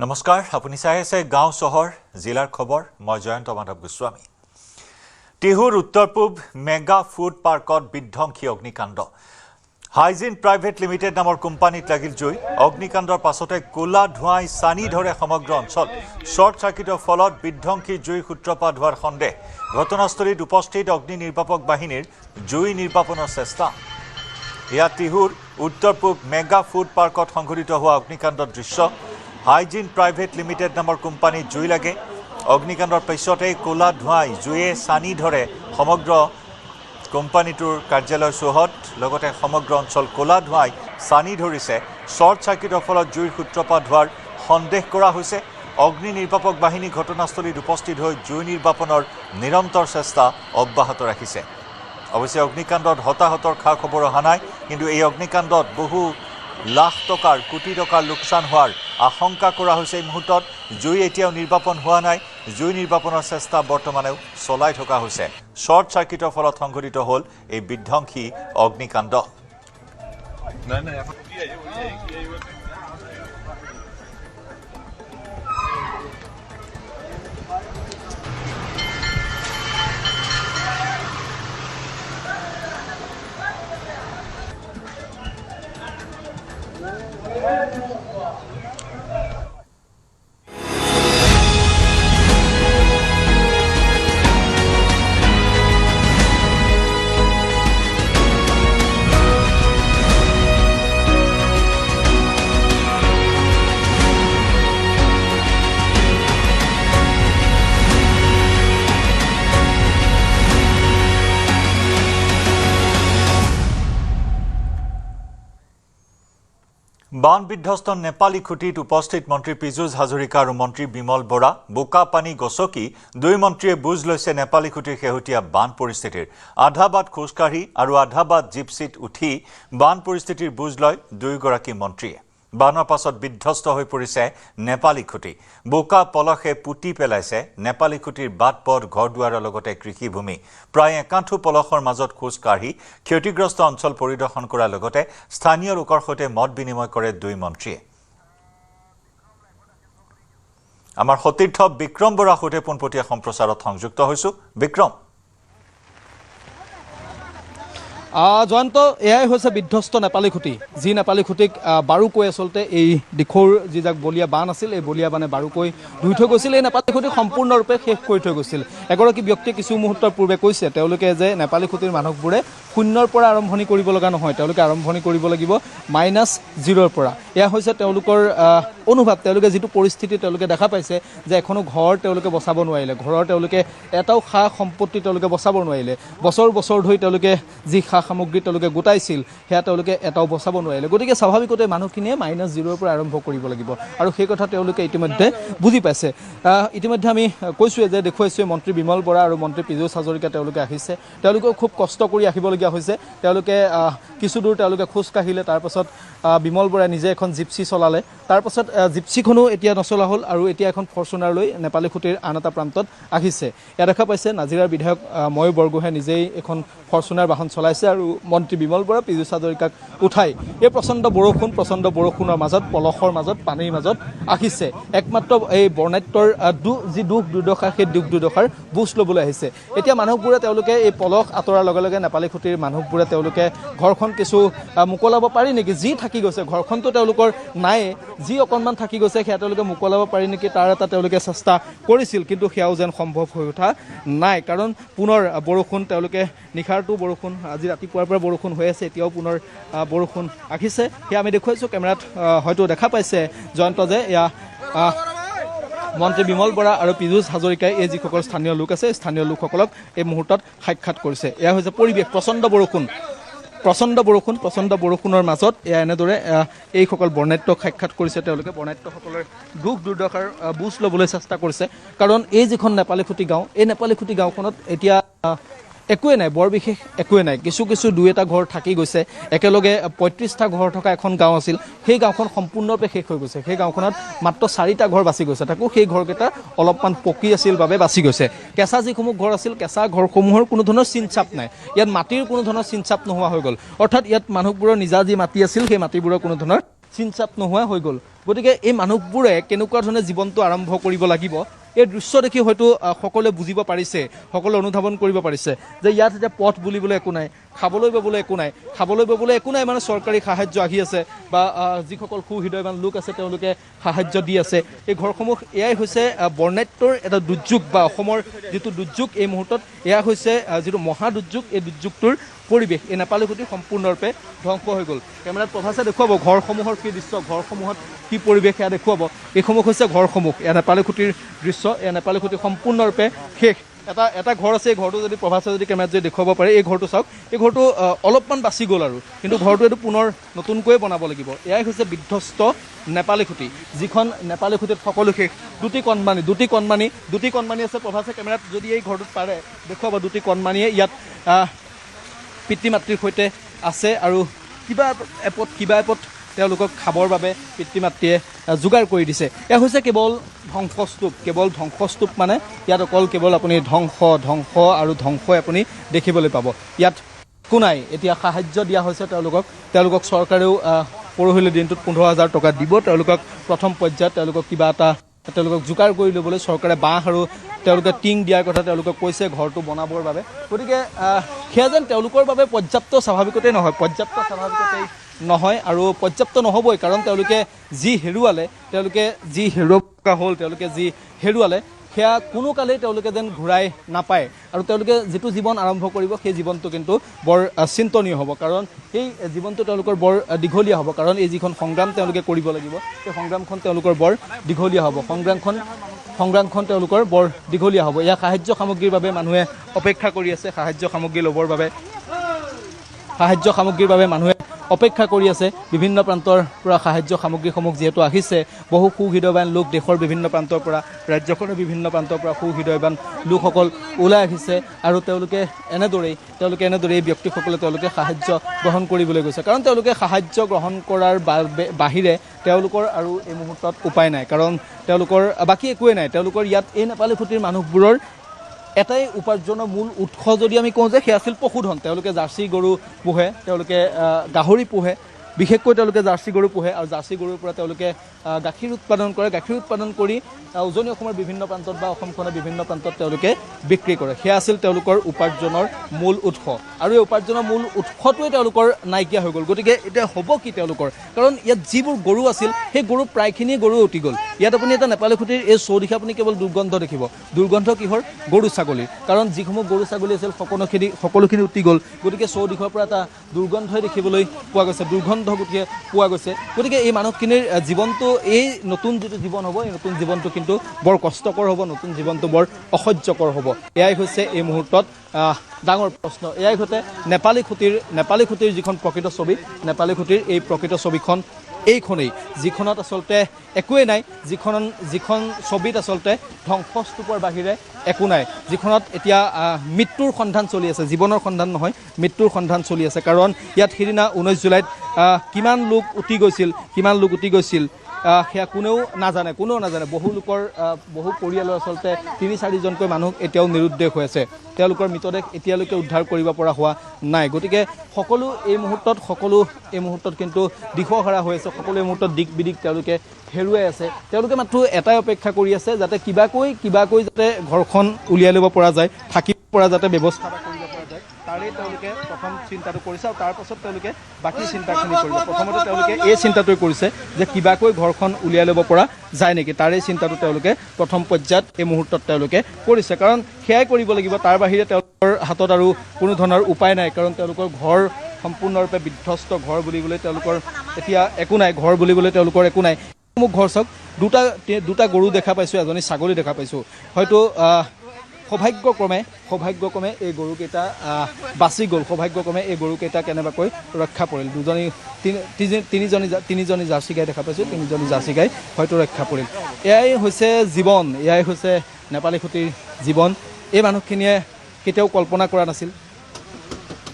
নমস্কাৰ আপুনি চাই আছে গাঁও চহৰ জিলাৰ খবৰ মই জয়ন্ত মাধৱ গোস্বামী টিহুৰ উত্তৰ পূব মেগা ফুড পাৰ্কত বিধ্বংসী অগ্নিকাণ্ড হাইজিন প্ৰাইভেট লিমিটেড নামৰ কোম্পানীত লাগিল জুই অগ্নিকাণ্ডৰ পাছতে কোলা ধোঁৱাই সানি ধৰে সমগ্ৰ অঞ্চল শৰ্ট সাৰ্কিটৰ ফলত বিধ্বংসী জুইৰ সূত্ৰপাত হোৱাৰ সন্দেহ ঘটনাস্থলীত উপস্থিত অগ্নি নিৰ্বাপক বাহিনীৰ জুই নিৰ্বাপনৰ চেষ্টা ইয়া টিহুৰ উত্তৰ পূব মেগা ফুড পাৰ্কত সংঘটিত হোৱা অগ্নিকাণ্ডৰ দৃশ্য হাইজিন প্ৰাইভেট লিমিটেড নামৰ কোম্পানীত জুই লাগে অগ্নিকাণ্ডৰ পিছতে কোলা ধোঁৱাই জুয়ে সানি ধৰে সমগ্ৰ কোম্পানীটোৰ কাৰ্যালয় চৌহদ লগতে সমগ্ৰ অঞ্চল কোলা ধোঁৱাই সানি ধৰিছে শৰ্ট সাৰ্কিটৰ ফলত জুইৰ সূত্ৰপাত হোৱাৰ সন্দেহ কৰা হৈছে অগ্নি নিৰ্বাপক বাহিনী ঘটনাস্থলীত উপস্থিত হৈ জুই নিৰ্বাপনৰ নিৰন্তৰ চেষ্টা অব্যাহত ৰাখিছে অৱশ্যে অগ্নিকাণ্ডত হতাহতৰ খা খবৰ অহা নাই কিন্তু এই অগ্নিকাণ্ডত বহু লাখ টকাৰ কোটি টকাৰ লোকচান হোৱাৰ আশংকা কৰা হৈছে এই মুহূৰ্তত জুই এতিয়াও নিৰ্বাপন হোৱা নাই জুই নিৰ্বাপনৰ চেষ্টা বৰ্তমানেও চলাই থকা হৈছে শৰ্ট সাৰ্কিটৰ ফলত সংঘটিত হ'ল এই বিধ্বংসী অগ্নিকাণ্ড বান বিধ্বস্ত নেপালী খুঁটিত উপস্থিত মন্ত্ৰী পীযুষ হাজৰিকা আৰু মন্ত্ৰী বিমল বৰা বোকা পানী গছকি দুই মন্ত্ৰীয়ে বুজ লৈছে নেপালী খুঁটিৰ শেহতীয়া বান পৰিস্থিতিৰ আধা বাট খোজকাঢ়ি আৰু আধা বাট জিপচিত উঠি বান পৰিস্থিতিৰ বুজ লয় দুয়োগৰাকী মন্ত্ৰীয়ে বানৰ পাছত বিধ্বস্ত হৈ পৰিছে নেপালী খুঁটি বোকা পলসে পুতি পেলাইছে নেপালী খুঁটিৰ বাট পথ ঘৰ দুৱাৰৰ লগতে কৃষিভূমি প্ৰায় একাঠু পলসৰ মাজত খোজ কাঢ়ি ক্ষতিগ্ৰস্ত অঞ্চল পৰিদৰ্শন কৰাৰ লগতে স্থানীয় লোকৰ সৈতে মত বিনিময় কৰে দুই মন্ত্ৰীয়ে আমাৰ সতীৰ্থ বিক্ৰম বৰা সৈতে পোনপটীয়া সম্প্ৰচাৰত সংযুক্ত হৈছো বিক্ৰম জয়ন্ত এয়াই হৈছে বিধ্বস্ত নেপালী খুঁটি যি নেপালী খুঁটিক বাৰুকৈ আচলতে এই দিখৌৰ যি যাক বলীয়া বান আছিল এই বলীয়া বানে বাৰুকৈ ধুই থৈ গৈছিল এই নেপালী খুঁটিক সম্পূৰ্ণৰূপে শেষ কৰি থৈ গৈছিল এগৰাকী ব্যক্তিয়ে কিছু মুহূৰ্তৰ পূৰ্বে কৈছে তেওঁলোকে যে নেপালী খুঁটিৰ মানুহবোৰে শূন্যৰ পৰা আৰম্ভণি কৰিব লগা নহয় তেওঁলোকে আৰম্ভণি কৰিব লাগিব -0ৰ পৰা এয়া হৈছে তেওঁলোকৰ অনুভৱ তেওঁলোকে যিটো পৰিস্থিতি তেওঁলোকে দেখা পাইছে যে এখনো ঘৰ তেওঁলোকে বচাব নোৱাৰিলে ঘৰৰ তেওঁলোকে এটাও সা সম্পত্তি তেওঁলোকে বচাব নোৱাৰিলে বছৰ বছৰ ধৰি তেওঁলোকে যি সামগ্ৰী তেওঁলোকে গোটাইছিল সেয়া তেওঁলোকে এটাও বচাব নোৱাৰিলে গতিকে স্বাভাৱিকতে মানুহখিনিয়ে -0ৰ পৰা আৰম্ভ কৰিব লাগিব আৰু সেই কথা তেওঁলোকে ইতিমধ্যে বুজি পাইছে ইতিমধ্যে আমি কৈছোৱে যে দেখুৱাইছোৱে মন্ত্ৰী বিমল বৰা আৰু মন্ত্ৰী পীযুষ হাজৰিকা তেওঁলোকে আহিছে তেওঁলোকেও খুব কষ্ট কৰি আহিবলগীয়া হৈছে তেওঁলোকে কিছু দূৰ তেওঁলোকে খোজ কাঢ়িলে তাৰপাছত বিমল বৰাই নিজে এখন জিপচি চলালে তাৰপাছত জিপচিখনো এতিয়া নচলা হ'ল আৰু এতিয়া এখন ফৰ্চুনাৰ লৈ নেপালী খুঁটিৰ আন এটা প্ৰান্তত আহিছে ইয়াত দেখা পাইছে নাজিৰাৰ বিধায়ক ময়ূৰ বৰগোহাঁই নিজেই এখন ফৰ্চুনাৰ বাহন চলাইছে আৰু মন্ত্ৰী বিমল বৰা পীযুষ হাজৰিকাক উঠাই এই প্ৰচণ্ড বৰষুণৰ মাজত পলসৰ মাজত পানীৰ মাজত আহিছে একমাত্ৰ এই বৰ্ণাঢ্যৰ যি দুখ দুৰ্দশা সেই দুখ দুৰ্দশাৰ বুজ ল'বলৈ আহিছে এতিয়া মানুহবোৰে তেওঁলোকে এই পলস আঁতৰাৰ লগে লগে নেপালী খুঁটিৰ মানুহবোৰে তেওঁলোকে ঘৰখন কিছু মোকলাব পাৰি নেকি যি থাকি গৈছে ঘৰখনতো তেওঁলোকৰ নাই যি অকণমান থাকি গৈছে সেয়া তেওঁলোকে মোকলাব পাৰি নেকি তাৰ এটা তেওঁলোকে চেষ্টা কৰিছিল কিন্তু সেয়াও যেন সম্ভৱ হৈ উঠা নাই কাৰণ পুনৰ বৰষুণ তেওঁলোকে নিশাৰটো বৰষুণ আজি ৰাতিপুৱাৰ পৰা বৰষুণ হৈ আছে এতিয়াও পুনৰ বৰষুণ আহিছে সেয়া আমি দেখুৱাইছোঁ কেমেৰাত হয়তো দেখা পাইছে জয়ন্ত যে এয়া মন্ত্ৰী বিমল বৰা আৰু পীযুষ হাজৰিকাই এই যিসকল স্থানীয় লোক আছে স্থানীয় লোকসকলক এই মুহূৰ্তত সাক্ষাৎ কৰিছে এয়া হৈছে পৰিৱেশ প্ৰচণ্ড বৰষুণৰ মাজত এয়া এনেদৰে এইসকল বৰ্ণাঢ্যক সাক্ষাৎ কৰিছে তেওঁলোকে বৰ্ণাঢ্যসকলৰ দুখ দুৰ্দশাৰ বুজ ল'বলৈ চেষ্টা কৰিছে কাৰণ এই যিখন নেপালী খুঁটি গাঁও এই নেপালী খুঁটি গাঁওখনত এতিয়া একোৱে নাই বৰ বিশেষ একোৱে নাই কিছু দুই এটা ঘৰ থাকি গৈছে একেলগে ৩৫টা ঘৰ থকা এখন গাঁও আছিল সেই গাঁওখন সম্পূৰ্ণৰূপে শেষ হৈ গৈছে সেই গাঁওখনত মাত্ৰ 4টা ঘৰ বাচি গৈছে তাকো সেই ঘৰকেইটা অলপমান পকি আছিল বাবে বাচি গৈছে কেঁচা যিসমূহ ঘৰ আছিল কেঁচা ঘৰসমূহৰ কোনো ধৰণৰ চিনচাপ নাই ইয়াত মাটিৰ কোনো ধৰণৰ চিনচাপ নোহোৱা হৈ গ'ল অৰ্থাৎ ইয়াত মানুহবোৰৰ নিজা যি মাটি আছিল সেই মাটিবোৰৰ কোনো ধৰণৰ চিনচাপ নোহোৱা হৈ গ'ল গতিকে এই মানুহবোৰে কেনেকুৱা ধৰণে জীৱনটো আৰম্ভ কৰিব লাগিব এই দৃশ্য দেখি হয়তো সকলোৱে বুজিব পাৰিছে সকলোৱে অনুধাৱন কৰিব পাৰিছে যে ইয়াত এতিয়া পথ বুলিবলৈ একো নাই খাবলৈ ববলৈ একো নাই খাবলৈ ববলৈ একো নাই মানে চৰকাৰী সাহায্য আহি আছে বা যিসকল সুহৃদয়বান লোক আছে তেওঁলোকে সাহায্য দি আছে এই ঘৰসমূহ এয়াই হৈছে বৰ্ণাঢ্যৰ এটা দুৰ্যোগ বা অসমৰ যিটো দুৰ্যোগ এই মুহূৰ্তত এয়া হৈছে যিটো মহা দুৰ্যোগ এই দুৰ্যোগটোৰ পৰিৱেশ এই নেপালী খুঁটি সম্পূৰ্ণৰূপে ধ্বংস হৈ গ'ল কেমেৰাত প্ৰভাসে দেখুৱাব ঘৰসমূহৰ কি দৃশ্য ঘৰসমূহত কি পৰিৱেশ এয়া দেখুৱাব এইসমূহ হৈছে ঘৰসমূহ এয়া নেপালী খুঁটিৰ দৃশ্য এয়া নেপালী খুঁটি সম্পূৰ্ণৰূপে শেষ এটা ঘৰ আছে এই ঘৰটো যদি প্ৰভাসে যদি কেমেৰাত যদি দেখুৱাব পাৰে এই ঘৰটো চাওক এই ঘৰটো অলপমান বাচি গ'ল আৰু কিন্তু ঘৰটো এইটো পুনৰ নতুনকৈ বনাব লাগিব এয়াই হৈছে বিধ্বস্ত নেপালী খুঁটি যিখন নেপালী খুঁটিত সকলো শেষ দুটি কণমানি আছে প্ৰভাসে কেমেৰাত যদি এই ঘৰটোত পাৰে দেখুৱাব দুটি কণমানিয়ে ইয়াত পিতৃ মাতৃৰ সৈতে আছে আৰু কিবা এপদ তেওঁলোকক খাবৰ বাবে পিতৃ মাতৃয়ে যোগাৰ কৰি দিছে এয়া হৈছে কেৱল ধ্বংসস্তূপ মানে ইয়াত অকল কেৱল আপুনি ধ্বংস আৰু ধ্বংসই আপুনি দেখিবলৈ পাব ইয়াত একো নাই এতিয়া সাহায্য দিয়া হৈছে তেওঁলোকক চৰকাৰেও পৰহিলৈ দিনটোত 15,000 টকা দিব তেওঁলোকক প্ৰথম পৰ্যায়ত তেওঁলোকক কিবা এটা তেওঁলোকক যোগাৰ কৰি ল'বলৈ চৰকাৰে বাঁহ আৰু তেওঁলোকে টিং দিয়াৰ কথা তেওঁলোকক কৈছে ঘৰটো বনাবৰ বাবে গতিকে সেয়া যেন তেওঁলোকৰ বাবে পৰ্যাপ্ত স্বাভাৱিকতেই নহয় আৰু পৰ্যাপ্ত নহ'বই কাৰণ তেওঁলোকে যি হেৰুৱালে তেওঁলোকে যি হেৰুৱালে সেয়া কোনো কালেই তেওঁলোকে যেন ঘূৰাই নাপায় আৰু তেওঁলোকে যিটো জীৱন আৰম্ভ কৰিব সেই জীৱনটো কিন্তু বৰ চিন্তনীয় হ'ব কাৰণ সেই জীৱনটো তেওঁলোকৰ বৰ দীঘলীয়া হ'ব কাৰণ এই যিখন সংগ্ৰাম তেওঁলোকে কৰিব লাগিব সেই সংগ্ৰামখন তেওঁলোকৰ বৰ দীঘলীয়া হ'ব সংগ্ৰামখন তেওঁলোকৰ বৰ দীঘলীয়া হ'ব এয়া সাহায্য সামগ্ৰীৰ বাবে মানুহে অপেক্ষা কৰি আছে সাহায্য সামগ্ৰী ল'বৰ বাবে মানুহে অপেক্ষা কৰি আছে বিভিন্ন প্ৰান্তৰ পৰা সাহায্য সামগ্ৰীসমূহ যিহেতু আহিছে বহু সুহৃদয়বান লোক দেশৰ বিভিন্ন প্ৰান্তৰ পৰা ৰাজ্যখনৰ বিভিন্ন প্ৰান্তৰ পৰা সুহৃদয়বান লোকসকল ওলাই আহিছে আৰু তেওঁলোকে এনেদৰেই এই ব্যক্তিসকলে তেওঁলোকে সাহায্য গ্ৰহণ কৰিবলৈ গৈছে কাৰণ তেওঁলোকে সাহায্য গ্ৰহণ কৰাৰ বাহিৰে তেওঁলোকৰ আৰু এই মুহূৰ্তত উপায় নাই কাৰণ তেওঁলোকৰ বাকী একোৱেই নাই তেওঁলোকৰ ইয়াত এই নেপালী খুঁটিৰ মানুহবোৰৰ এটাই উপাৰ্জনৰ মূল উৎস যদি আমি কওঁ যে সেয়া আছিল পশুধন তেওঁলোকে জাৰ্চি গৰু পোহে তেওঁলোকে গাহৰি পোহে বিশেষকৈ তেওঁলোকে জাৰ্চি গৰু পোহে আৰু জাৰ্চি গৰুৰ পৰা তেওঁলোকে গাখীৰ উৎপাদন কৰি উজনি অসমৰ বিভিন্ন প্ৰান্তত বা অসমখনৰ বিভিন্ন প্ৰান্তত তেওঁলোকে বিক্ৰী কৰে সেয়া আছিল তেওঁলোকৰ উপাৰ্জনৰ মূল উৎস আৰু এই উপাৰ্জনৰ মূল উৎসটোৱে তেওঁলোকৰ নাইকিয়া হৈ গ'ল গতিকে এতিয়া হ'ব কি তেওঁলোকৰ কাৰণ ইয়াত যিবোৰ গৰু আছিল সেই গৰু প্ৰায়খিনি গৰু উটি গ'ল ইয়াত আপুনি এটা নেপালী খুঁটিৰ এই চৌদিশে আপুনি কেৱল দুৰ্গন্ধ দেখিব দুৰ্গন্ধ কিহৰ গৰু ছাগলীৰ কাৰণ যিসমূহ গৰু ছাগলী আছিল সকলোখিনি উটি গ'ল গতিকে চৌদিশৰ পৰা এটা দুৰ্গন্ধই দেখিবলৈ পোৱা গৈছে গতিকে এই মানুহখিনিৰ জীৱনটো এই নতুন যিটো জীৱন হ'ব এই নতুন জীৱনটো কিন্তু বৰ কষ্টকৰ হ'ব নতুন জীৱনটো বৰ অসহ্যকৰ হ'ব এয়াই হৈছে এই মুহূৰ্তত ডাঙৰ প্ৰশ্ন এয়াই হৈছে নেপালী খুঁটিৰ যিখন প্ৰকৃত ছবি নেপালী খুঁটিৰ এই প্ৰকৃত ছবিখন এইখনেই যিখনত আচলতে একোৱেই নাই যিখন ছবিত আচলতে ধ্বংসস্তূপৰ বাহিৰে একো নাই যিখনত এতিয়া মৃত্যুৰ সন্ধান চলি আছে জীৱনৰ সন্ধান নহয় মৃত্যুৰ সন্ধান চলি আছে কাৰণ ইয়াত সিদিনা 19 জুলাইত কিমান লোক উটি গৈছিল সেয়া কোনেও নাজানে বহু পৰিয়ালৰ আচলতে 3-4জনকৈ মানুহ এতিয়াও নিৰুদ্দেশ হৈ আছে তেওঁলোকৰ মৃতদেহ এতিয়ালৈকে উদ্ধাৰ কৰিব পৰা হোৱা নাই গতিকে সকলো এই মুহূৰ্তত কিন্তু দিশহাৰা হৈ আছে সকলো এই মুহূৰ্তত দিক বিদিক তেওঁলোকে হেৰুৱাই আছে তেওঁলোকে মাত্ৰ এটাই অপেক্ষা কৰি আছে যাতে কিবাকৈ যাতে ঘৰখন উলিয়াই ল'ব পৰা যায় থাকিব পৰা যাতে ব্যৱস্থা কৰিব পৰা যায় তাৰেই তেওঁলোকে প্ৰথম চিন্তাটো কৰিছে আৰু তাৰপাছত তেওঁলোকে বাকী চিন্তাখিনি কৰিব প্ৰথমতে তেওঁলোকে এই চিন্তাটোৱে কৰিছে যে কিবাকৈ ঘৰখন উলিয়াই ল'ব পৰা যায় নেকি তাৰেই চিন্তাটো তেওঁলোকে প্ৰথম পৰ্যায়ত এই মুহূৰ্তত তেওঁলোকে কৰিছে কাৰণ সেয়াই কৰিব লাগিব তাৰ বাহিৰে তেওঁলোকৰ হাতত আৰু কোনো ধৰণৰ উপায় নাই কাৰণ তেওঁলোকৰ ঘৰ সম্পূৰ্ণৰূপে বিধ্বস্ত ঘৰ বুলিবলৈ তেওঁলোকৰ এতিয়া একো নাই একো নাই মোক ঘৰ চাওক দুটা গৰু দেখা পাইছোঁ এজনী ছাগলী দেখা পাইছোঁ হয়তো সৌভাগ্যক্ৰমে এই গৰুকেইটা বাচি গ'ল সৌভাগ্যক্ৰমে এই গৰুকেইটা কেনেবাকৈ ৰক্ষা পৰিল তিনিজনী জাৰ্চি গাই দেখা পাইছোঁ তিনিজনী জাৰ্চি গাই হয়তো ৰক্ষা পৰিল এয়াই হৈছে জীৱন এয়াই হৈছে নেপালী খুঁটিৰ জীৱন এই মানুহখিনিয়ে কেতিয়াও কল্পনা কৰা নাছিল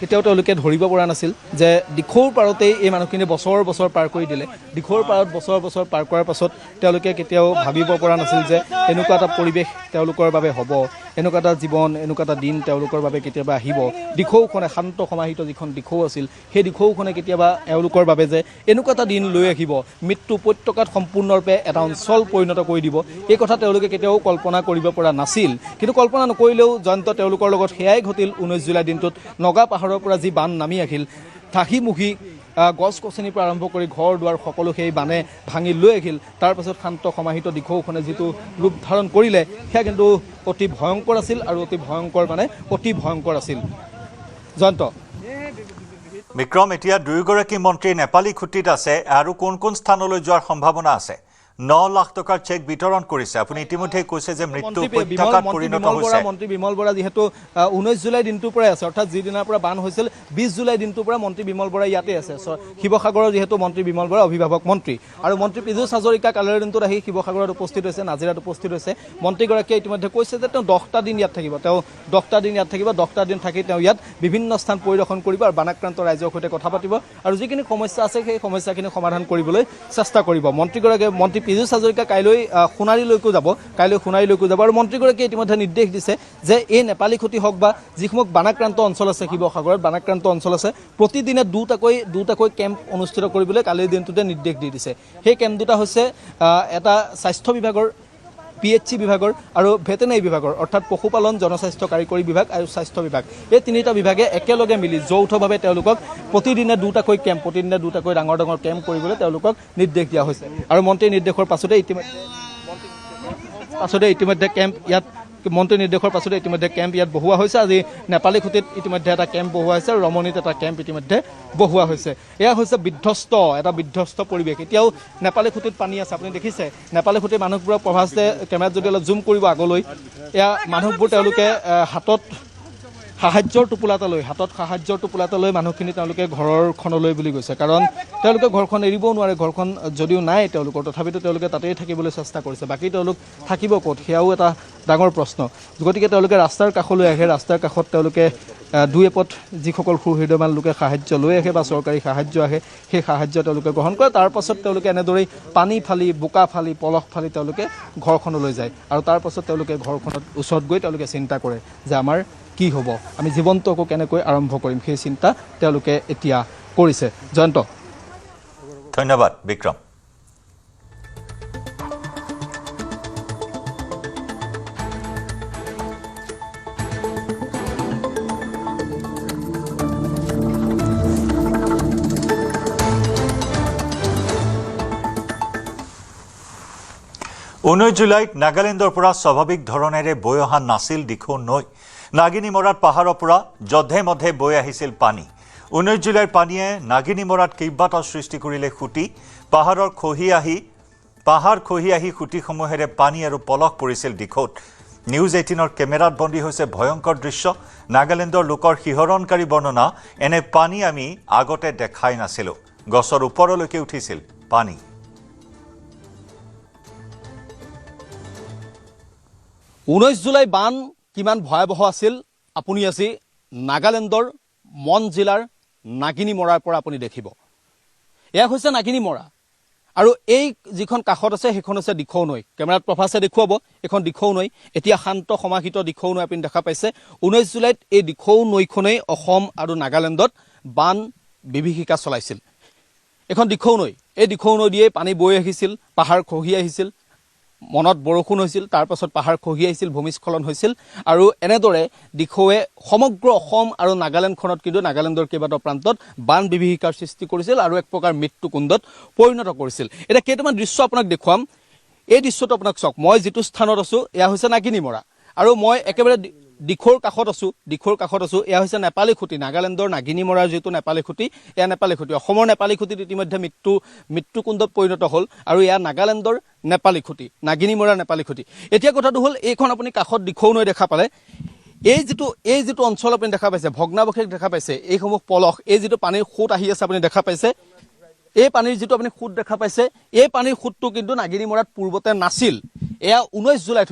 কেতিয়াও তেওঁলোকে ধৰিব পৰা নাছিল যে দিখৌৰ পাৰতেই এই মানুহখিনি বছৰ বছৰ পাৰ কৰি দিলে। দিখৌৰ পাৰত বছৰ বছৰ পাৰ কৰাৰ পাছত তেওঁলোকে কেতিয়াও ভাবিব পৰা নাছিল যে এনেকুৱা এটা পৰিৱেশ তেওঁলোকৰ বাবে হ'ব, এনেকুৱা এটা জীৱন, এনেকুৱা এটা দিন তেওঁলোকৰ বাবে কেতিয়াবা আহিব। দিখৌখনে শান্ত সমাহিত যিখন দিখৌ আছিল, সেই দিখৌখনে কেতিয়াবা এওঁলোকৰ বাবে যে এনেকুৱা এটা দিন লৈ আহিব, মৃত্যু উপত্যকাত সম্পূৰ্ণৰূপে এটা অঞ্চল পৰিণত কৰি দিব, এই কথা তেওঁলোকে কেতিয়াও কল্পনা কৰিব পৰা নাছিল। কিন্তু কল্পনা নকৰিলেও জয়ন্ত তেওঁলোকৰ লগত সেয়াই ঘটিল 19 জুলাই দিনটোত। নগা পাহাৰৰ পৰা যি বান নামি আহিল, ঠাহিমুখি গছ গছনিৰ পৰা আৰম্ভ কৰি ঘৰ দুৱাৰ সকলো সেই বানে ভাঙি লৈ আহিল। তাৰ পাছত শান্ত সমাহিত দিখৌখনে যিটো ৰূপ ধাৰণ কৰিলে সেয়া কিন্তু অতি ভয়ংকৰ আছিল, আৰু অতি ভয়ংকৰ মানে অতি ভয়ংকৰ আছিল। জয়ন্ত। বিক্ৰম, এতিয়া দুয়োগৰাকী মন্ত্ৰী নেপালী খুঁটিত আছে আৰু কোন কোন স্থানলৈ যোৱাৰ সম্ভাৱনা আছে? 9 লাখ টকাৰ চেক বিতৰণ কৰিছে। আপুনি ইতিমধ্যে কৈছে যে মৃত্যু উপত্যকাত পৰিণত হৈছে। মন্ত্ৰী বিমল বৰা যিহেতু 19 জুলাই দিনটোৰ পৰাই আছে, অৰ্থাৎ যিদিনাৰ পৰা বান হৈছিল 20 জুলাই দিনটোৰ পৰা মন্ত্ৰী বিমল বৰা ইয়াতে আছে। শিৱসাগৰৰ যিহেতু মন্ত্ৰী বিমল বৰা অভিভাৱক মন্ত্ৰী, আৰু মন্ত্ৰী পীযুষ হাজৰিকা কালিৰ দিনটোত আহি শিৱসাগৰত উপস্থিত হৈছে, নাজিৰাত উপস্থিত হৈছে। মন্ত্ৰীগৰাকীয়ে ইতিমধ্যে কৈছে যে তেওঁ 10টা দিন ইয়াত থাকিব, 10টা দিন থাকি তেওঁ ইয়াত বিভিন্ন স্থান পৰিদৰ্শন কৰিব আৰু বানাক্ৰান্ত ৰাইজৰ সৈতে কথা পাতিব, আৰু যিখিনি সমস্যা আছে সেই সমস্যাখিনি সমাধান কৰিবলৈ চেষ্টা কৰিব। মন্ত্ৰী পীযুষ হাজৰিকা কাইলৈ সোণাৰীলৈকো যাব, আৰু মন্ত্ৰীগৰাকীয়ে ইতিমধ্যে নিৰ্দেশ দিছে যে এই নেপালী খুঁটি হওক বা যিসমূহ বানাক্ৰান্ত অঞ্চল আছে, শিৱসাগৰত বানাক্ৰান্ত অঞ্চল আছে, প্ৰতিদিনে দুটাকৈ কেম্প অনুষ্ঠিত কৰিবলৈ কালিৰ দিনটোতে নিৰ্দেশ দি দিছে। সেই কেম্প দুটা হৈছে এটা স্বাস্থ্য বিভাগৰ, PHC বিভাগৰ আৰু ভেটেনেৰী বিভাগৰ, অৰ্থাৎ পশুপালন, জনস্বাস্থ্য কাৰিকৰী বিভাগ আৰু স্বাস্থ্য বিভাগ, এই তিনিটা বিভাগে একেলগে মিলি যৌথভাৱে তেওঁলোকক প্ৰতিদিনে দুটাকৈ ডাঙৰ ডাঙৰ কেম্প কৰিবলৈ তেওঁলোকক নিৰ্দেশ দিয়া হৈছে। আৰু মন্ত্ৰীৰ নিৰ্দেশৰ পাছতে ইতিমধ্যে কেম্প ইয়াত বহোৱা হৈছে। আজি নেপালী খুঁটিত ইতিমধ্যে এটা কেম্প বহোৱা হৈছে, আৰু ৰমণীত এটা কেম্প ইতিমধ্যে বহোৱা হৈছে। এয়া হৈছে এটা বিধ্বস্ত পৰিৱেশ। এতিয়াও নেপালী খুঁটিত পানী আছে, আপুনি দেখিছে। নেপালী খুঁটিৰ মানুহবোৰক প্ৰভাসে কেমেৰাত যদি অলপ জুম কৰিব আগলৈ, এয়া মানুহবোৰ তেওঁলোকে হাতত সাহায্যৰ টোপোলা এটা লৈ মানুহখিনি তেওঁলোকে ঘৰখনলৈ বুলি গৈছে, কাৰণ তেওঁলোকে ঘৰখন এৰিবও নোৱাৰে। ঘৰখন যদিও নাই তেওঁলোকৰ, তথাপিতো তেওঁলোকে তাতেই থাকিবলৈ চেষ্টা কৰিছে। বাকী তেওঁলোক থাকিব ক'ত, সেয়াও এটা ডাঙৰ প্ৰশ্ন। গতিকে তেওঁলোকে ৰাস্তাৰ কাষলৈ আহে, ৰাস্তাৰ কাষত তেওঁলোকে দুই এপদ যিসকল সুহৃদয়মান লোকে সাহায্য লৈ আহে বা চৰকাৰী সাহায্য আহে, সেই সাহায্য তেওঁলোকে গ্ৰহণ কৰে। তাৰ পাছত তেওঁলোকে এনেদৰেই পানী ফালি, বোকা ফালি, পলস ফালি তেওঁলোকে ঘৰখনলৈ যায়, আৰু তাৰ পাছত তেওঁলোকে ঘৰখনত ওচৰত গৈ তেওঁলোকে চিন্তা কৰে যে আমাৰ কি হ'ব, আমি জীৱনটো আকৌ কেনেকৈ আৰম্ভ কৰিম, সেই চিন্তা তেওঁলোকে এতিয়া কৰিছে। জয়ন্ত। ধন্যবাদ বিক্ৰম। ঊনৈছ জুলাইত নাগালেণ্ডৰ পৰা স্বাভাৱিক ধৰণেৰে বৈ অহা নাছিল দিখৌ নৈ। নাগিনীমৰাত পাহাৰৰ পৰা যধে মধে বৈ আহিছিল পানী। 19 জুলাইৰ পানীয়ে নাগিনীমৰাত কেইবাটাও সৃষ্টি কৰিলে খুঁটি। পাহাৰ খহি আহি খুঁটিসমূহেৰে পানী আৰু পলস পৰিছিল দিখৌত। নিউজ 18ৰ কেমেৰাত বন্দী হৈছে ভয়ংকৰ দৃশ্য। নাগালেণ্ডৰ লোকৰ শিহৰণকাৰী বৰ্ণনা, এনে পানী আমি আগতে দেখাই নাছিলোঁ। গছৰ ওপৰলৈকে উঠিছিল পানী। ঊনৈছ জুলাই বান কিমান ভয়াৱহ আছিল আপুনি আজি নাগালেণ্ডৰ মন জিলাৰ নাগিনীমৰাৰ পৰা আপুনি দেখিব। এয়া হৈছে নাগিনীমৰা, আৰু এই যিখন কাষত আছে সেইখন হৈছে দিখৌ নৈ। কেমেৰাত প্ৰভাসে দেখুৱাব, এইখন দিখৌ নৈ। এতিয়া শান্ত সমাহিত দিখৌ নৈ আপুনি দেখা পাইছে। 19 জুলাইত এই দিখৌ নৈখনেই অসম আৰু নাগালেণ্ডত বান বিভীষিকা চলাইছিল। এখন দিখৌ নৈ, এই দিখৌ নৈ দিয়েই পানী বৈ আহিছিল, পাহাৰ খহি আহিছিল, মনত বৰষুণ হৈছিল, তাৰ পাছত পাহাৰ খহি আহিছিল, ভূমিস্খলন হৈছিল, আৰু এনেদৰে দিখৌৱে সমগ্ৰ অসম আৰু নাগালেণ্ডখনত, কিন্তু নাগালেণ্ডৰ কেইবাটাও প্ৰান্তত বান বিভীষিকাৰ সৃষ্টি কৰিছিল আৰু এক প্ৰকাৰ মৃত্যুকুণ্ডত পৰিণত কৰিছিল। এতিয়া কেইটামান দৃশ্য আপোনাক দেখুৱাম। এই দৃশ্যটো আপোনাক চাওক। মই যিটো স্থানত আছোঁ এয়া হৈছে নাগিনীমৰা, আৰু মই একেবাৰে দিখৌৰ কাষত আছোঁ। এয়া হৈছে নেপালী খুঁটি। নাগালেণ্ডৰ নাগিনীমৰাৰ যিটো নেপালী খুঁটি, এয়া নেপালী খুঁটি। অসমৰ নেপালী খুঁটিত ইতিমধ্যে মৃত্যুকুণ্ডত পৰিণত হ'ল, আৰু এয়া নাগালেণ্ডৰ নেপালী খুঁটি, নাগিনীমৰাৰ নেপালী খুঁটি। এতিয়া কথাটো হ'ল, এইখন আপুনি কাষত দিখৌ নৈ দেখা পালে, এই যিটো অঞ্চল আপুনি দেখা পাইছে, ভগ্নাৱশেষ দেখা পাইছে, এইসমূহ পলস, এই যিটো পানীৰ সোঁত আহি আছে আপুনি দেখা পাইছে, এই পানীৰ যিটো আপুনি সোঁত দেখা পাইছে, এই পানীৰ সোঁতটো কিন্তু নাগিনীমৰাত পূৰ্বতে নাছিল। এয়া 19 জুলাইত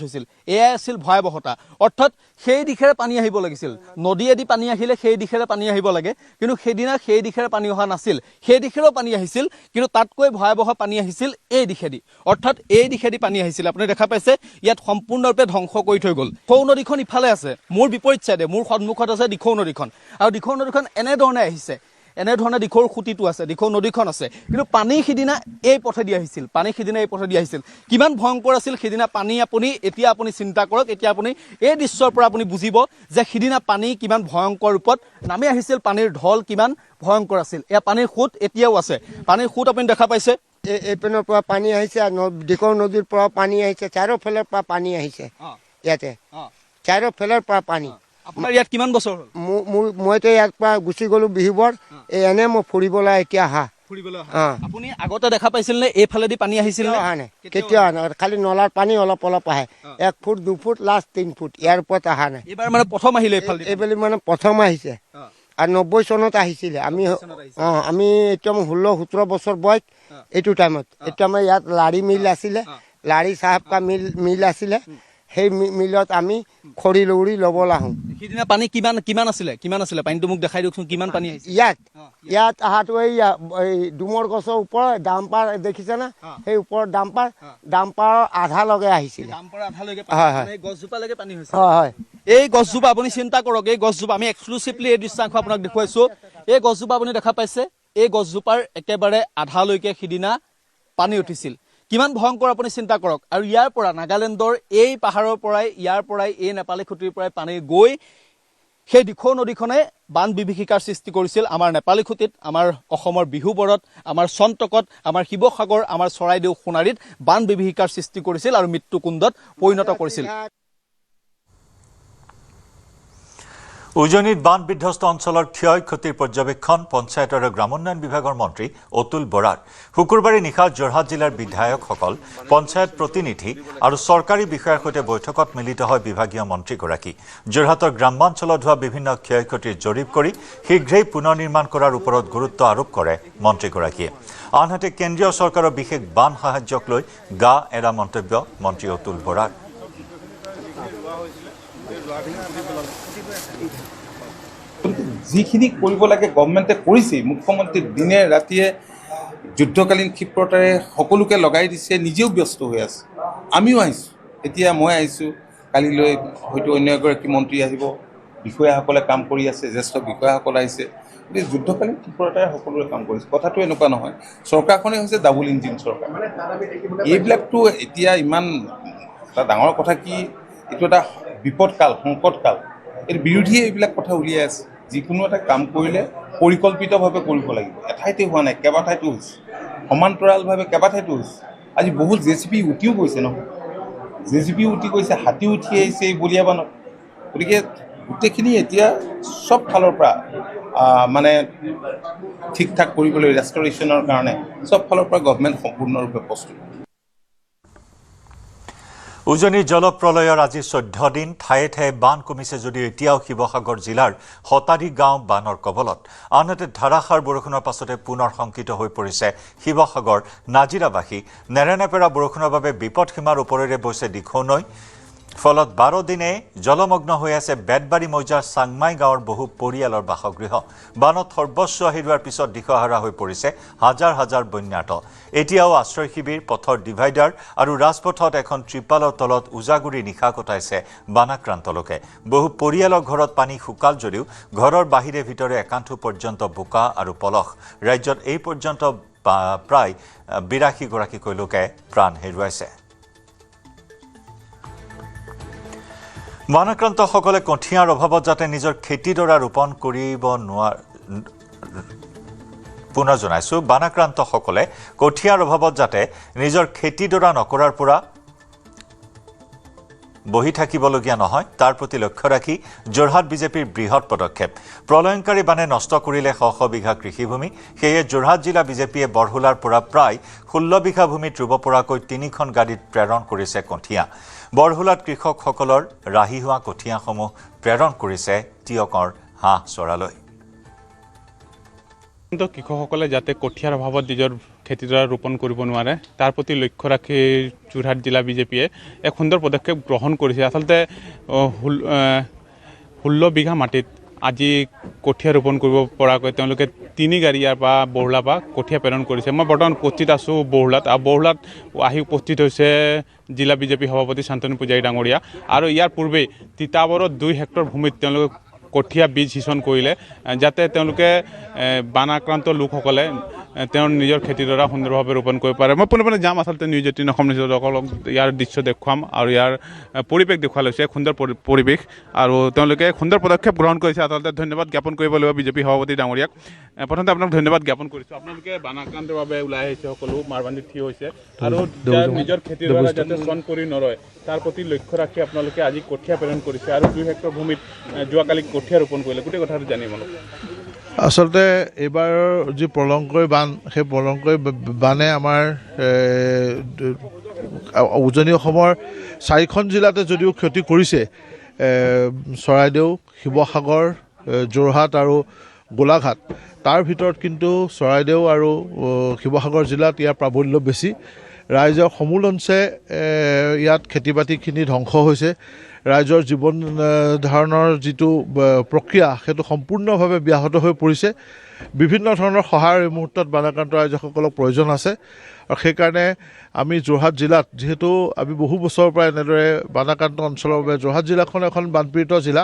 হৈছিল এয়াই আছিল ভয়াৱহতা অৰ্থাৎ সেই দিশেৰে পানী আহিব লাগিছিল নদীয়েদি পানী আহিলে সেই দিশেৰে পানী আহিব লাগে কিন্তু সেইদিনা সেই দিশেৰে পানী অহা নাছিল সেই দিশেৰেও পানী আহিছিল কিন্তু তাতকৈ ভয়াৱহ পানী আহিছিল এই দিশেদি অৰ্থাৎ এই দিশেদি পানী আহিছিল আপুনি দেখা পাইছে ইয়াত সম্পূৰ্ণৰূপে ধ্বংস কৰি থৈ গ'ল দিখৌ নদীখন ইফালে আছে মোৰ বিপৰীত চাইডে মোৰ সন্মুখত আছে দিখৌ নদীখন আৰু দিখৌ নদীখন এনেধৰণে আহিছে এনেধৰণে দিখৌৰ খুঁটিটো আছে দিখৌ নদীখন আছে কিন্তু পানী সিদিনা এই পথেদি আহিছিল কিমান ভয়ংকৰ আছিল সিদিনা পানী এতিয়া আপুনি চিন্তা কৰক এতিয়া আপুনি এই দৃশ্যৰ পৰা আপুনি বুজিব যে সিদিনা পানী কিমান ভয়ংকৰ ৰূপত নামি আহিছিল পানীৰ ঢল কিমান ভয়ংকৰ আছিল এয়া পানীৰ খুঁট এতিয়াও আছে পানীৰ খুঁট আপুনি দেখা পাইছে এইপিনৰ পৰা পানী আহিছে দিখৌ নদীৰ পৰা পানী আহিছে চাৰিওফালৰ পৰা পানী আহিছে ইয়াতে চাৰিওফালৰ পৰা পানী আপোনাৰ ইয়াত কিমান বছৰ হ'ল মইতো ইয়াৰ পৰা গুচি গ'লো বিহুবৰ এনে মই ফুৰিবলৈ এতিয়া আপুনি আগতে দেখা পাইছিল নে এইফালেদি পানী আহিছিল অহা নাই কেতিয়াও অহা নাই খালি নলাৰ পানী অলপ আহে 1 ফুট 2 ফুট লাষ্ট 3 ফুট ইয়াৰ ওপৰত অহা নাই এইবাৰ মানে প্ৰথম আহিলে এইবেলি মানে প্ৰথম আহিছে আৰু 90 চনত আহিছিলে আমি এতিয়া 16-17 বছৰ বয়স এইটো টাইমত এতিয়া আমাৰ ইয়াত লাৰি মিল আছিলে লাৰি চাহাব কা মিল আছিলে সেই মিলত আমি খৰি লৌৰি ল'বলৈ আহোঁ সিদিনা পানী কিমান আছিলে পানীটো মোক দেখাই দিয়কচোন কিমান পানী আহিছে ইয়াত অহাটো এই ডুমৰ গছৰ ওপৰত ডাম্পাৰ দেখিছে না সেই ওপৰত ডাম্পাৰৰ আধা লগে আহিছিলে হয় এই গছজোপা আপুনি চিন্তা কৰক এই গছজোপা আমি এক্সক্লুচিভলি এই দৃশ্যাংশ আপোনাক দেখুৱাইছো এই গছজোপা আপুনি দেখা পাইছে এই গছজোপাৰ একেবাৰে আধালৈকে সিদিনা পানী উঠিছিল কিমান ভয়ংকৰ আপুনি চিন্তা কৰক আৰু ইয়াৰ পৰা নাগালেণ্ডৰ এই পাহাৰৰ পৰাই এই নেপালী খুঁটিৰ পৰাই পানী গৈ সেই দিখৌ নদীখনে বান বিভীষিকাৰ সৃষ্টি কৰিছিল আমাৰ নেপালী খুঁটিত আমাৰ অসমৰ বিহুবৰত আমাৰ চন্তকত আমাৰ শিৱসাগৰ আমাৰ চৰাইদেউ সোণাৰীত বান বিভীষিকাৰ সৃষ্টি কৰিছিল আৰু মৃত্যুকুণ্ডত পৰিণত কৰিছিল উজনিত বান বিধ্বস্ত অঞ্চলৰ ক্ষয় ক্ষতিৰ পৰ্যবেক্ষণ পঞ্চায়ত আৰু গ্ৰামোন্নয়ন বিভাগৰ মন্ত্ৰী অতুল বৰাৰ শুকুৰবাৰে নিশা যোৰহাট জিলাৰ বিধায়কসকল পঞ্চায়ত প্ৰতিনিধি আৰু চৰকাৰী বিষয়াৰ সৈতে বৈঠকত মিলিত হয় বিভাগীয় মন্ত্ৰীগৰাকী যোৰহাটৰ গ্ৰামাঞ্চলত হোৱা বিভিন্ন ক্ষয় ক্ষতিৰ জৰীপ কৰি শীঘ্ৰেই পুনৰ নিৰ্মাণ কৰাৰ ওপৰত গুৰুত্ব আৰোপ কৰে মন্ত্ৰীগৰাকীয়ে আনহাতে কেন্দ্ৰীয় চৰকাৰৰ বিশেষ বান সাহায্যক লৈ গা এৰা মন্তব্য মন্ত্ৰী অতুল বৰাৰ যিখিনি কৰিব লাগে গভৰ্ণমেণ্টে কৰিছে মুখ্যমন্ত্ৰী দিনে ৰাতিয়ে যুদ্ধকালীন ক্ষিপ্ৰতাৰে সকলোকে লগাই দিছে নিজেও ব্যস্ত হৈ আছে আমিও আহিছোঁ এতিয়া মই আহিছোঁ কালিলৈ হয়তো অন্য এগৰাকী মন্ত্ৰী আহিব বিষয়াসকলে কাম কৰি আছে জ্যেষ্ঠ বিষয়াসকল আহিছে গতিকে যুদ্ধকালীন ক্ষিপ্ৰতাৰে সকলোৰে কাম কৰিছে কথাটো এনেকুৱা নহয় চৰকাৰখনেই হৈছে ডাবল ইঞ্জিন চৰকাৰ এইবিলাকতো এতিয়া ইমান এটা ডাঙৰ কথা কি এইটো এটা বিপদকাল সংকটকাল এৰ বিৰোধী এইবিলাক কথা উলিয়াই আছে যিকোনো এটা কাম কৰিলে পৰিকল্পিতভাৱে কৰিব লাগিব এঠাইতে হোৱা নাই কেইবাঠাইতো হৈছে সমান্তৰালভাৱে কেইবাঠাইতো হৈছে আজি বহুত জেচিপি উঠিও গৈছে নহয় জেচিপি উঠি গৈছে হাতী উঠি আহিছে এই বলিয়াবানত গতিকে গোটেইখিনি এতিয়া সব ফালৰ পৰা মানে ঠিক ঠাক কৰিবলৈ ৰেষ্টৰেশ্যনৰ কাৰণে সব ফালৰ পৰা গভৰ্ণমেণ্ট সম্পূৰ্ণৰূপে প্ৰস্তুত উজনিৰ জলপ্ৰলয়ৰ আজি 14 দিন ঠায়ে ঠায়ে বান কমিছে যদিও এতিয়াও শিৱসাগৰ জিলাৰ শতাধিক গাঁও বানৰ কবলত আনহাতে ধাৰাসাৰ বৰষুণৰ পাছতে পুনৰ শংকিত হৈ পৰিছে শিৱসাগৰ নাজিৰাবাসী নেৰেনেপেৰা বৰষুণৰ বাবে বিপদসীমাৰ ওপৰেৰে বৈছে দিখৌ নৈ ফলত 12 দিনে জলমগ্ন হৈ আছে বেতবাৰী মৌজাৰ চাংমাই গাঁৱৰ বহু পৰিয়ালৰ বাসগৃহ বানত সৰ্বস্ব হেৰুৱাৰ পিছত দিশহাৰা হৈ পৰিছে হাজাৰ হাজাৰ বন্যাৰ্ত এতিয়াও আশ্ৰয় শিবিৰ পথৰ ডিভাইডাৰ আৰু ৰাজপথত এখন ত্ৰিপালৰ তলত উজাগুৰি নিশা কটাইছে বানাক্ৰান্ত লোকে বহু পৰিয়ালৰ ঘৰত পানী শুকাল যদিও ঘৰৰ বাহিৰে ভিতৰে একান্থু পৰ্যন্ত বোকা আৰু পলস ৰাজ্যত এই পৰ্যন্ত প্ৰায় 82 গৰাকীকৈ লোকে প্ৰাণ হেৰুৱাইছে বানাক্ৰান্তসকলে কঠিয়াৰ অভাৱত যাতে নিজৰ খেতিডৰা ৰোপণ কৰিব নোৱাৰে পুনৰ জনাইছো বানাক্ৰান্তসকলে কঠিয়াৰ অভাৱত যাতে নিজৰ খেতিডৰা নকৰাৰ পৰা বহি থাকিবলগীয়া নহয় তাৰ প্ৰতি লক্ষ্য ৰাখি যোৰহাট বিজেপিৰ বৃহৎ পদক্ষেপ প্ৰলয়ংকাৰী বানে নষ্ট কৰিলে শ শ বিঘা কৃষিভূমি সেয়ে যোৰহাট জিলা বিজেপিয়ে বৰহুলাৰ পৰা প্ৰায় 16 বিঘা ভূমিত ৰুব পৰাকৈ 3খন গাড়ীত প্ৰেৰণ কৰিছে কঠিয়া বৰহুলাত কৃষকসকলৰ ৰাহি হোৱা কঠিয়াসমূহ প্ৰেৰণ কৰিছে তিয়কৰ হাঁহ চৰালৈ কৃষকসকলে যাতে কঠিয়াৰ অভাৱত নিজৰ খেতিডৰা ৰোপণ কৰিব নোৱাৰে তাৰ প্ৰতি লক্ষ্য ৰাখি যোৰহাট জিলা বিজেপিয়ে এক সুন্দৰ পদক্ষেপ গ্ৰহণ কৰিছে আচলতে 16 বিঘা মাটিত আজি কঠীয়া ৰোপণ কৰিব পৰাকৈ তেওঁলোকে 3 গাড়ী ইয়াৰ পৰা বৰহলা পৰা কঠীয়া প্ৰেৰণ কৰিছে মই বৰ্তমান উপস্থিত আছোঁ বৰহলাত আৰু বৰহলাত আহি উপস্থিত হৈছে জিলা বিজেপি সভাপতি শান্তনু পূজাৰী ডাঙৰীয়া আৰু ইয়াৰ পূৰ্বেই তিতাবৰত 2 হেক্টৰ ভূমিত তেওঁলোকে কঠীয়া বীজ সিঁচন কৰিলে যাতে তেওঁলোকে বানাক্ৰান্ত লোকসকলে তেওঁৰ নিজৰ খেতিডৰা সুন্দৰভাৱে ৰোপণ কৰিব পাৰে মই পোনে যাম আচলতে নিউজ 18 অসম নিউজসকলক ইয়াৰ দৃশ্য দেখুৱাম আৰু ইয়াৰ পৰিৱেশ দেখুওৱা লৈছে সুন্দৰ পৰিৱেশ আৰু তেওঁলোকে সুন্দৰ পদক্ষেপ গ্ৰহণ কৰিছে আচলতে ধন্যবাদ জ্ঞাপন কৰিব লাগিব বিজেপি সভাপতি ডাঙৰীয়াক প্ৰথমতে আপোনাক ধন্যবাদ জ্ঞাপন কৰিছোঁ আপোনালোকে বানাক্ৰান্তৰ বাবে ওলাই আহিছে সকলো মাৰবান্ধি থিয় হৈছে আৰু নিজৰ খেতিডৰা যাতে চন পৰি নৰয় তাৰ প্ৰতি লক্ষ্য ৰাখি আপোনালোকে আজি কঠীয়া প্ৰেৰণ কৰিছে আৰু 2 হেক্টৰ ভূমিত যোৱাকালি কঠীয়া ৰোপণ কৰিলে গোটেই কথাটো জানিম অলপ আচলতে এইবাৰ যি প্ৰলংকৈ বান সেই প্ৰলংকৈ বানে আমাৰ উজনি অসমৰ 4খন জিলাতে যদিও ক্ষতি কৰিছে চৰাইদেউ শিৱসাগৰ যোৰহাট আৰু গোলাঘাট তাৰ ভিতৰত কিন্তু চৰাইদেউ আৰু শিৱসাগৰ জিলাত ইয়াৰ প্ৰাবল্য বেছি ৰাইজৰ সমূল অংশে ইয়াত খেতি বাতিখিনি ধ্বংস হৈছে ৰাইজৰ জীৱন ধাৰণৰ যিটো প্ৰক্ৰিয়া সেইটো সম্পূৰ্ণভাৱে ব্যাহত হৈ পৰিছে বিভিন্ন ধৰণৰ সহায়ৰ এই মুহূৰ্তত বানাক্ৰান্ত ৰাইজসকলক প্ৰয়োজন আছে আৰু সেইকাৰণে আমি যোৰহাট জিলাত যিহেতু আমি বহু বছৰৰ পৰা এনেদৰে বানাক্ৰান্ত অঞ্চলৰ বাবে যোৰহাট জিলাখন এখন বানপীড়িত জিলা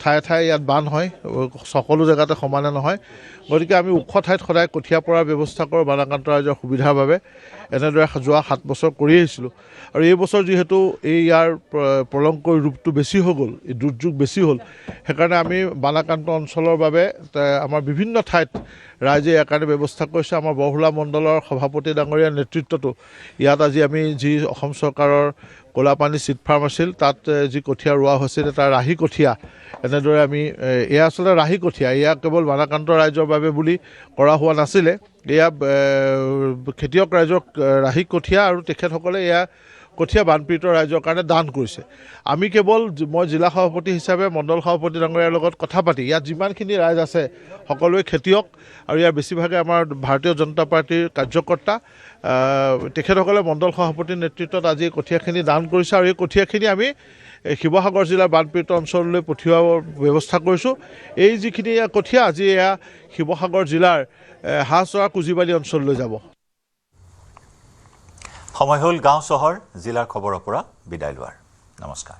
ঠায়ে ঠায়ে ইয়াত বান হয় সকলো জেগাতে সমানে নহয় গতিকে আমি ওখ ঠাইত সদায় কঠীয়া পৰাৰ ব্যৱস্থা কৰোঁ বানাক্ৰান্ত ৰাইজৰ সুবিধাৰ বাবে এনেদৰে যোৱা 7 বছৰ কৰি আহিছিলোঁ আৰু এই বছৰ যিহেতু ইয়াৰ প্ৰলংকৈ ৰূপটো বেছি হৈ গ'ল এই দুৰ্যোগ বেছি হ'ল সেইকাৰণে আমি বানাক্ৰান্ত অঞ্চলৰ বাবে আমাৰ বিভিন্ন ঠাইত ৰাইজে ইয়াৰ কাৰণে ব্যৱস্থা কৰিছে আমাৰ বৰহলা মণ্ডলৰ সভাপতি ডাঙৰীয়াৰ নেতৃত্বতো ইয়াত আজি আমি যি অসম চৰকাৰৰ কলাপানী চিট ফাৰ্ম আছিল তাত যি কঠীয়া ৰোৱা হৈছিল তাৰ ৰাহি কঠীয়া এনেদৰে আমি এয়া আচলতে ৰাহি কঠীয়া এয়া কেৱল বানাক্ৰান্ত ৰাইজৰ বাবে বুলি কৰা হোৱা নাছিলে এয়া খেতিয়ক ৰাইজক ৰাহি কঠীয়া আৰু তেখেতসকলে এয়া কঠীয়া বানপীড়িত ৰাইজৰ কাৰণে দান কৰিছে আমি কেৱল মই জিলা সভাপতি হিচাপে মণ্ডল সভাপতি ডাঙৰীয়াৰ লগত কথা পাতি ইয়াত যিমানখিনি ৰাইজ আছে সকলোৱে খেতিয়ক আৰু ইয়াৰ বেছিভাগে আমাৰ ভাৰতীয় জনতা পাৰ্টিৰ কাৰ্যকৰ্তা তেখেতসকলে মণ্ডল সভাপতিৰ নেতৃত্বত আজি কঠীয়াখিনি দান কৰিছে আৰু এই কঠীয়াখিনি আমি শিৱসাগৰ জিলাৰ বানপীড়িত অঞ্চললৈ পঠিওৱাৰ ব্যৱস্থা কৰিছোঁ এই যিখিনি কঠীয়া আজি এয়া শিৱসাগৰ জিলাৰ হাঁহচৰা কুজিবালি অঞ্চললৈ যাব সময় হ'ল গাঁও চহৰ জিলাৰ খবৰৰ পৰা বিদায় লোৱাৰ নমস্কাৰ